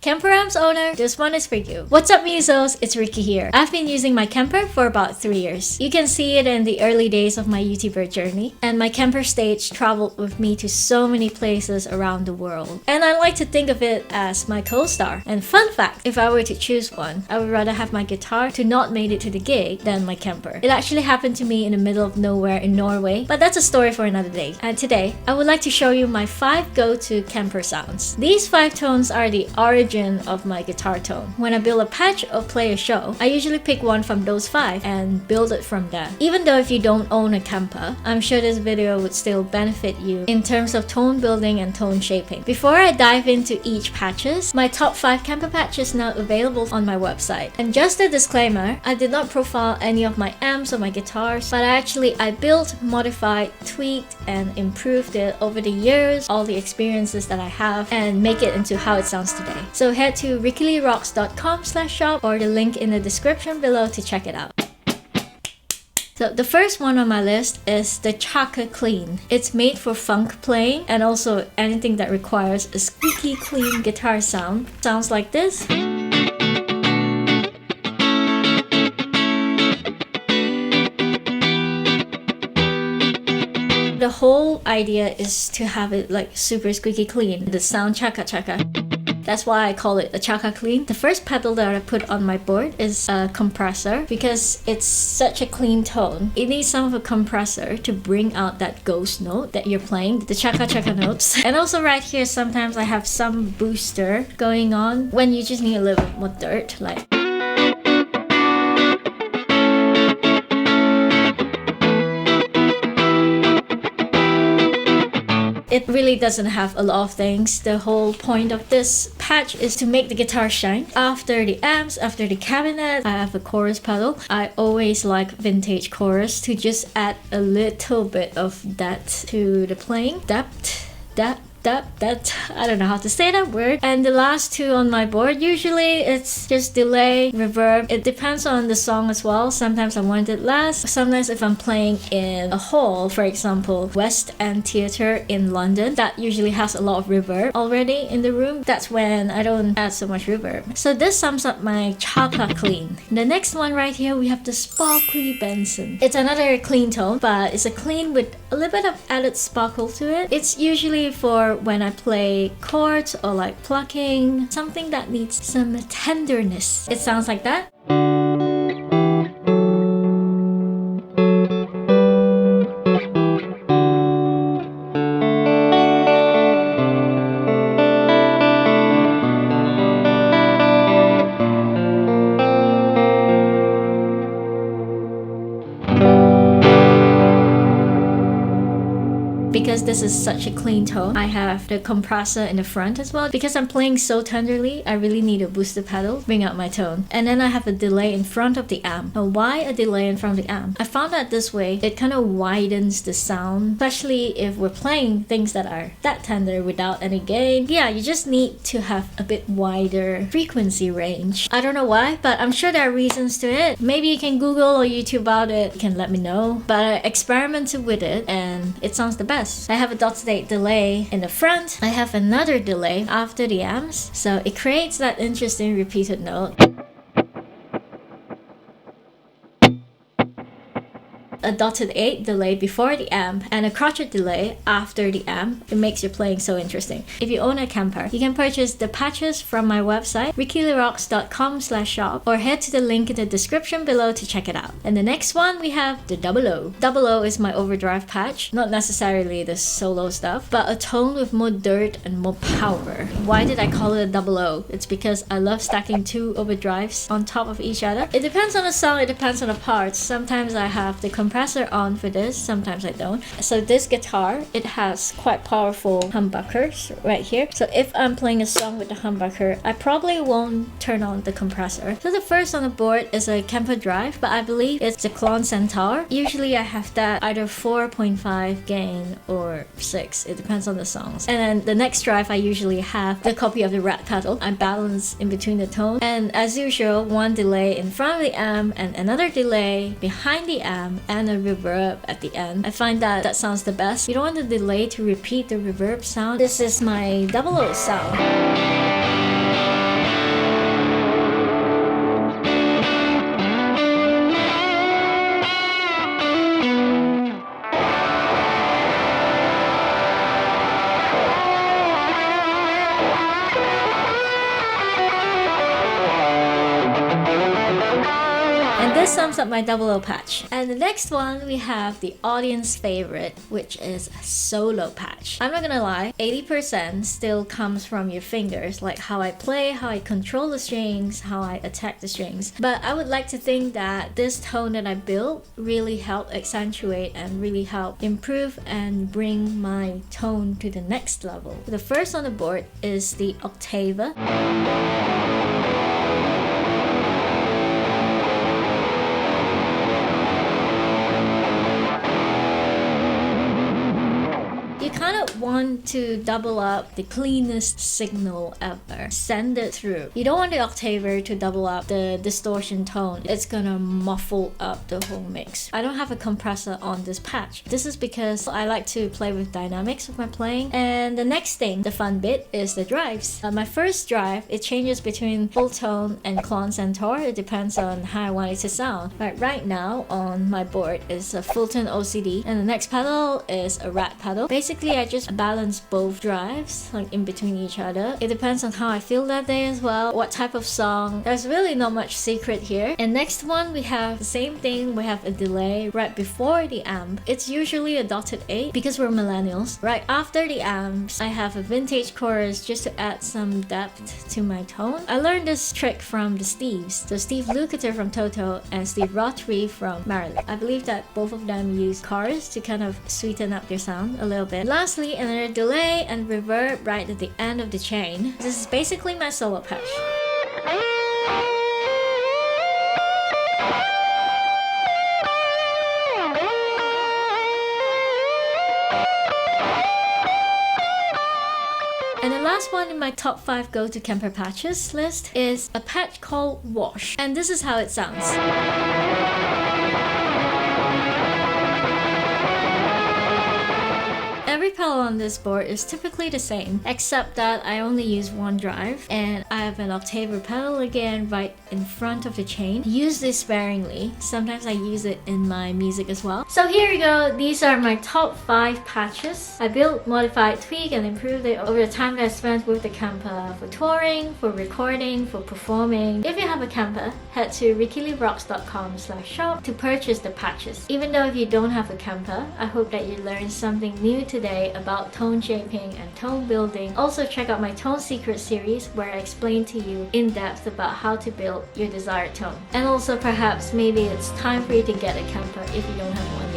Kemper amps owner, this one is for you. What's up musos, it's Rikki here. I've been using my Kemper for about 3 years. You can see it in the early days of my YouTuber journey, and my Kemper stage traveled with me to so many places around the world. And I like to think of it as my co-star. And fun fact, if I were to choose one, I would rather have my guitar to not made it to the gig than my Kemper. It actually happened to me in the middle of nowhere in Norway, but that's a story for another day. And today, I would like to show you my 5 go-to Kemper sounds. These 5 tones are the origin of my guitar tone. When I build a patch or play a show, I usually pick one from those 5 and build it from there. Even though if you don't own a Kemper, I'm sure this video would still benefit you in terms of tone building and tone shaping. Before I dive into each patches, my top 5 Kemper patches is now available on my website. And just a disclaimer, I did not profile any of my amps or my guitars, but I built, modified, tweaked, and improved it over the years, all the experiences that I have, and make it into how it sounds today. So head to rikkirocks.com/shop or the link in the description below to check it out. So the first one on my list is the Chaka Clean. It's made for funk playing and also anything that requires a squeaky clean guitar sound. Sounds like this. The whole idea is to have it like super squeaky clean. The sound chaka chaka. That's why I call it a Chaka Clean. The first pedal that I put on my board is a compressor because it's such a clean tone. It needs some of a compressor to bring out that ghost note that you're playing, the chaka chaka notes. And also right here, sometimes I have some booster going on when you just need a little bit more dirt, like. It really doesn't have a lot of things. The whole point of this patch is to make the guitar shine. After the amps, after the cabinet, I have a chorus pedal. I always like vintage chorus to just add a little bit of that to the playing. Depth. I don't know how to say that word. And the last 2 on my board, usually it's just delay, reverb. It depends on the song as well. Sometimes I want it less. Sometimes if I'm playing in a hall, for example, West End Theatre in London, that usually has a lot of reverb already in the room. That's when I don't add so much reverb. So this sums up my Chaka Clean. The next one right here, we have the Sparkly Benson. It's another clean tone, but it's a clean with a little bit of added sparkle to it. It's usually for when I play chords or like plucking, something that needs some tenderness. It sounds like that. Because this is such a clean tone, I have the compressor in the front as well. Because I'm playing so tenderly, I really need a booster pedal to bring out my tone. And then I have a delay in front of the amp. Now, why a delay in front of the amp? I found that this way, it kind of widens the sound, especially if we're playing things that are that tender without any gain. Yeah, you just need to have a bit wider frequency range. I don't know why, but I'm sure there are reasons to it. Maybe you can Google or YouTube about it. You can let me know. But I experimented with it and it sounds the best. I have a dot 8 delay in the front. I have another delay after the amps, so it creates that interesting repeated note. A dotted 8 delay before the amp and a crotchet delay after the amp. It makes your playing so interesting. If you own a Kemper, you can purchase the patches from my website, rikkirocks.com/shop, or head to the link in the description below to check it out. And the next one, we have the Double O. Double O is my overdrive patch, not necessarily the solo stuff, but a tone with more dirt and more power. Why did I call it a Double O? It's because I love stacking 2 overdrives on top of each other. It depends on the song, it depends on the parts. Sometimes I have the compressor on for this, sometimes I don't. So this guitar, it has quite powerful humbuckers right here. So if I'm playing a song with the humbucker, I probably won't turn on the compressor. So the first on the board is a Kemper drive, but I believe it's the Clone Centaur. Usually I have that either 4.5 gain or 6. It depends on the songs. And then the next drive, I usually have the copy of the Rat pedal. I balance in between the tones. And as usual, one delay in front of the amp and another delay behind the amp and a reverb at the end. I find that sounds the best. You don't want the delay to repeat the reverb sound. This is my Double O sound. this sums up my 00 patch. And the next one, we have the audience favorite, which is solo patch. I'm not gonna lie, 80% still comes from your fingers, like how I play, how I control the strings, how I attack the strings. But I would like to think that this tone that I built really helped accentuate and really help improve and bring my tone to the next level. The first on the board is the octave. Want to double up the cleanest signal ever. Send it through. You don't want the octaver to double up the distortion tone. It's gonna muffle up the whole mix. I don't have a compressor on this patch. This is because I like to play with dynamics of my playing. And the next thing, the fun bit, is the drives. My first drive, it changes between full tone and clon centaur. It depends on how I want it to sound. Right now on my board is a full tone OCD, and the next pedal is a rat pedal. Basically, I just balance both drives like in between each other. It depends on how I feel that day as well, what type of song. There's really not much secret here. And next one, we have the same thing. We have a delay right before the amp. It's usually a dotted 8 because we're millennials. Right after the amps, I have a vintage chorus just to add some depth to my tone. I learned this trick from the Steves. So Steve Lukather from Toto and Steve Rothery from Marilyn. I believe that both of them use chorus to kind of sweeten up their sound a little bit. Lastly, another delay and reverb right at the end of the chain. This is basically my solo patch. And the last one in my top 5 go-to Kemper patches list is a patch called Wash. And this is how it sounds. Every pedal on this board is typically the same, except that I only use one drive, and I have an octaver pedal again right in front of the chain. Use this sparingly. Sometimes I use it in my music as well. So here you go. These are my top 5 patches. I built, modified, tweaked, and improved it over the time that I spent with the Kemper for touring, for recording, for performing. If you have a Kemper, head to rikkilyRocks.com/shop to purchase the patches. Even though if you don't have a Kemper, I hope that you learned something new today about tone shaping and tone building. Also check out my Tone Secret series where I explain to you in depth about how to build your desired tone. And also perhaps maybe it's time for you to get a Kemper if you don't have one